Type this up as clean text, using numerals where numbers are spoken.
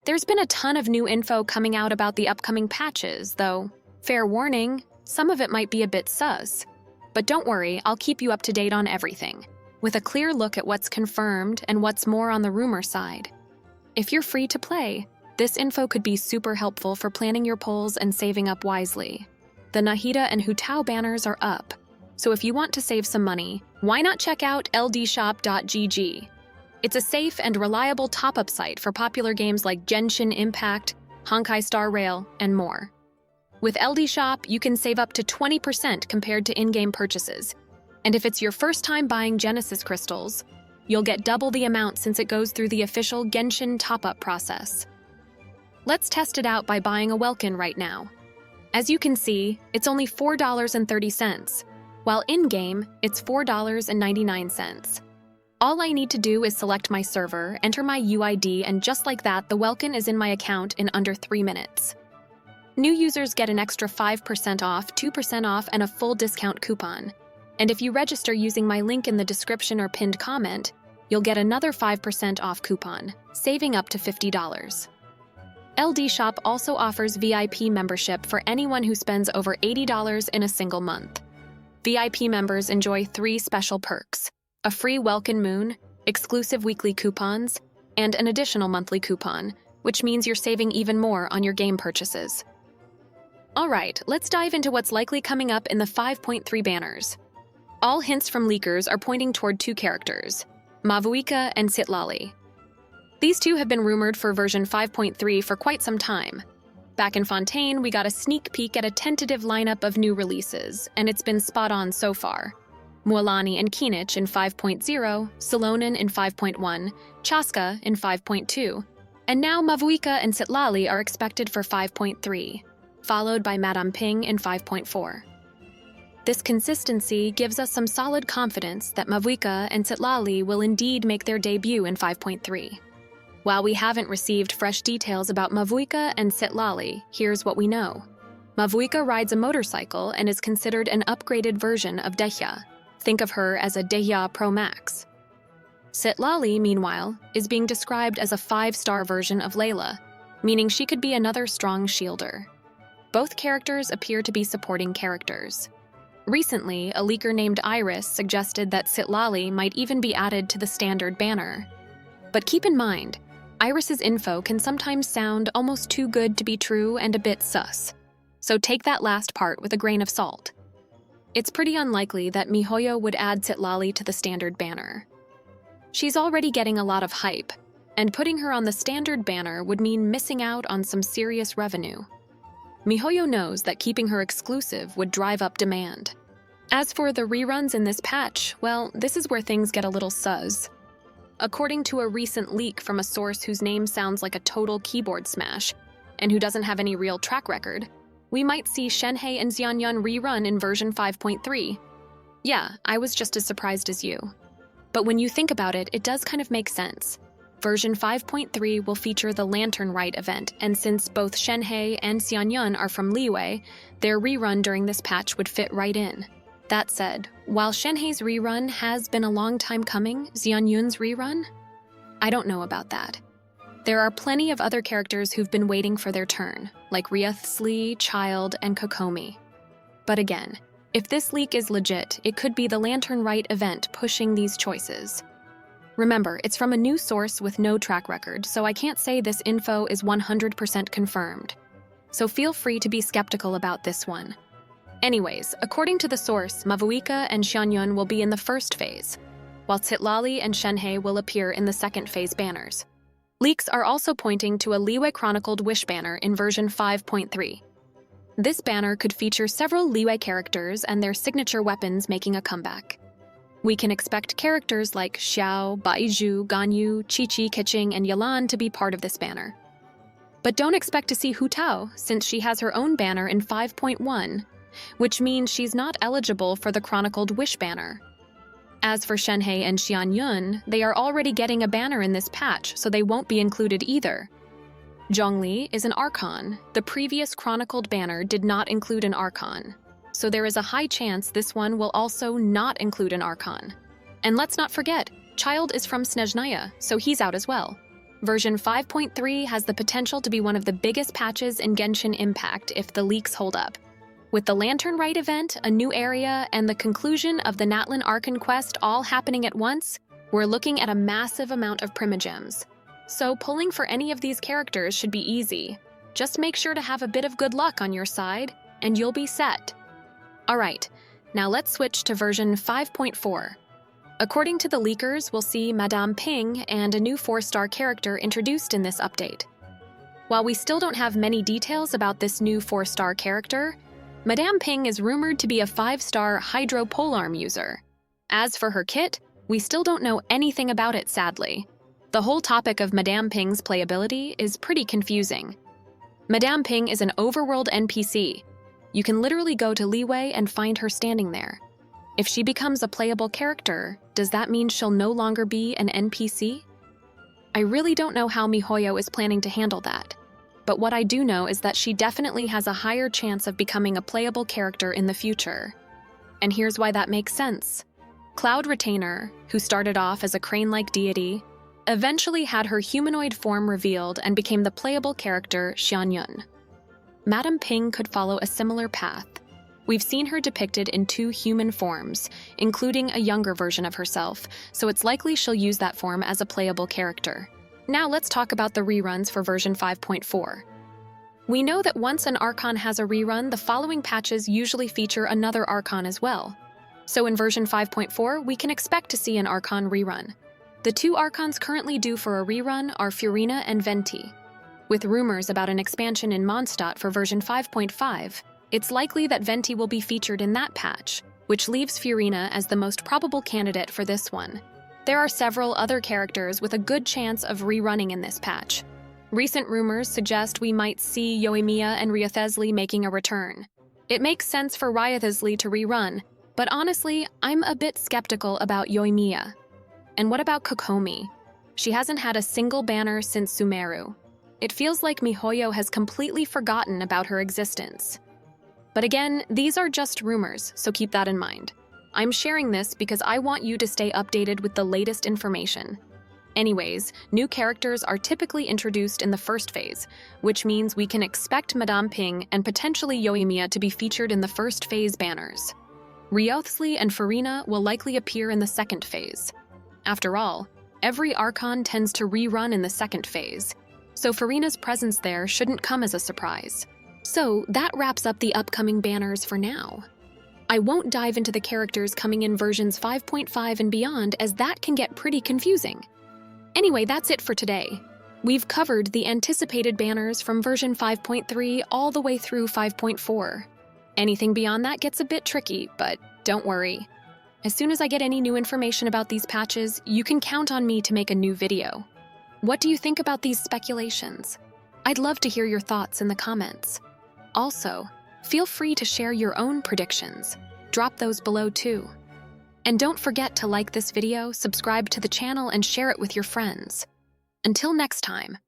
There's been a ton of new info coming out about the upcoming patches, though, fair warning, some of it might be a bit sus. But don't worry, I'll keep you up to date on everything, with a clear look at what's confirmed and what's more on the rumor side. If you're free to play, this info could be super helpful for planning your polls and saving up wisely. The Nahida and Hutao banners are up, so if you want to save some money, why not check out ldshop.gg? It's a safe and reliable top-up site for popular games like Genshin Impact, Honkai Star Rail, and more. With LD Shop, you can save up to 20% compared to in-game purchases. And if it's your first time buying Genesis crystals, you'll get double the amount since it goes through the official Genshin top-up process. Let's test it out by buying a Welkin right now. As you can see, it's only $4.30, while in-game, it's $4.99. All I need to do is select my server, enter my UID, and just like that, the Welkin is in my account in under 3 minutes. New users get an extra 5% off, 2% off, and a full discount coupon. And if you register using my link in the description or pinned comment, you'll get another 5% off coupon, saving up to $50. LD Shop also offers VIP membership for anyone who spends over $80 in a single month. VIP members enjoy 3 special perks: a free Welkin Moon, exclusive weekly coupons, and an additional monthly coupon, which means you're saving even more on your game purchases. Alright, let's dive into what's likely coming up in the 5.3 banners. All hints from leakers are pointing toward 2 characters, Mavuika and Citlali. These 2 have been rumored for version 5.3 for quite some time. Back in Fontaine, we got a sneak peek at a tentative lineup of new releases, and it's been spot on so far. Mualani and Kinich in 5.0, Xilonen in 5.1, Chasca in 5.2, and now Mavuika and Citlali are expected for 5.3, followed by Madame Ping in 5.4. This consistency gives us some solid confidence that Mavuika and Citlali will indeed make their debut in 5.3. While we haven't received fresh details about Mavuika and Citlali, here's what we know. Mavuika rides a motorcycle and is considered an upgraded version of Dehya. Think of her as a Dehya Pro Max. Citlali, meanwhile, is being described as a 5-star version of Layla, meaning she could be another strong shielder. Both characters appear to be supporting characters. Recently, a leaker named Iris suggested that Citlali might even be added to the standard banner. But keep in mind, Iris's info can sometimes sound almost too good to be true and a bit sus. So take that last part with a grain of salt. It's pretty unlikely that MiHoYo would add Citlali to the standard banner. She's already getting a lot of hype, and putting her on the standard banner would mean missing out on some serious revenue. MiHoYo knows that keeping her exclusive would drive up demand. As for the reruns in this patch, well, this is where things get a little sus. According to a recent leak from a source whose name sounds like a total keyboard smash, and who doesn't have any real track record, we might see Shenhe and Xianyun rerun in version 5.3. Yeah, I was just as surprised as you. But when you think about it, it does kind of make sense. Version 5.3 will feature the Lantern Rite event, and since both Shenhe and Xianyun are from Liyue, their rerun during this patch would fit right in. That said, while Shenhe's rerun has been a long time coming, Xianyun's rerun? I don't know about that. There are plenty of other characters who've been waiting for their turn, like Ryuthsli, Child, and Kokomi. But again, if this leak is legit, it could be the Lantern Rite event pushing these choices. Remember, it's from a new source with no track record, so I can't say this info is 100% confirmed. So feel free to be skeptical about this one. Anyways, according to the source, Mavuika and Xianyun will be in the first phase, while Citlali and Shenhe will appear in the second phase banners. Leaks are also pointing to a Liyue Chronicled Wish banner in version 5.3. This banner could feature several Liyue characters and their signature weapons making a comeback. We can expect characters like Xiao, Baizhu, Ganyu, Qiqi, Keqing, and Yelan to be part of this banner. But don't expect to see Hutao, since she has her own banner in 5.1, which means she's not eligible for the Chronicled Wish banner. As for Shenhe and Xianyun, they are already getting a banner in this patch, so they won't be included either. Zhongli is an Archon. The previous Chronicled banner did not include an Archon, so there is a high chance this one will also not include an Archon. And let's not forget, Child is from Snezhnaya, so he's out as well. Version 5.3 has the potential to be one of the biggest patches in Genshin Impact if the leaks hold up. With the Lantern Rite event, a new area, and the conclusion of the Natlan Archon quest all happening at once, we're looking at a massive amount of Primogems. So pulling for any of these characters should be easy. Just make sure to have a bit of good luck on your side, and you'll be set. Alright, now let's switch to version 5.4. According to the leakers, we'll see Madame Ping and a new 4-star character introduced in this update. While we still don't have many details about this new 4-star character, Madame Ping is rumored to be a 5-star Hydro Polearm user. As for her kit, we still don't know anything about it, sadly. The whole topic of Madame Ping's playability is pretty confusing. Madame Ping is an overworld NPC. You can literally go to Liyue and find her standing there. If she becomes a playable character, does that mean she'll no longer be an NPC? I really don't know how MiHoYo is planning to handle that. But what I do know is that she definitely has a higher chance of becoming a playable character in the future. And here's why that makes sense. Cloud Retainer, who started off as a crane-like deity, eventually had her humanoid form revealed and became the playable character Xianyun. Madame Ping could follow a similar path. We've seen her depicted in 2 human forms, including a younger version of herself, so it's likely she'll use that form as a playable character. Now let's talk about the reruns for version 5.4. We know that once an Archon has a rerun, the following patches usually feature another Archon as well. So in version 5.4, we can expect to see an Archon rerun. The 2 Archons currently due for a rerun are FURINA and Venti. With rumors about an expansion in Mondstadt for version 5.5, it's likely that Venti will be featured in that patch, which leaves FURINA as the most probable candidate for this one. There are several other characters with a good chance of rerunning in this patch. Recent rumors suggest we might see YOIMIYA and Ryuthesli making a return. It makes sense for Ryuthesli to rerun, but honestly, I'm a bit skeptical about YOIMIYA. And what about Kokomi? She hasn't had a single banner since Sumeru. It feels like MiHoYo has completely forgotten about her existence. But again, these are just rumors, so keep that in mind. I'm sharing this because I want you to stay updated with the latest information. Anyways, new characters are typically introduced in the first phase, which means we can expect Madame Ping and potentially YOIMIYA to be featured in the first phase banners. Ryuthesli and FURINA will likely appear in the second phase. After all, every Archon tends to rerun in the second phase, so FURINA's presence there shouldn't come as a surprise. So that wraps up the upcoming banners for now. I won't dive into the characters coming in versions 5.5 and beyond, as that can get pretty confusing. Anyway, that's it for today. We've covered the anticipated banners from version 5.3 all the way through 5.4. Anything beyond that gets a bit tricky, but don't worry. As soon as I get any new information about these patches, you can count on me to make a new video. What do you think about these speculations? I'd love to hear your thoughts in the comments. Also, feel free to share your own predictions. Drop those below too. And don't forget to like this video, subscribe to the channel, and share it with your friends. Until next time.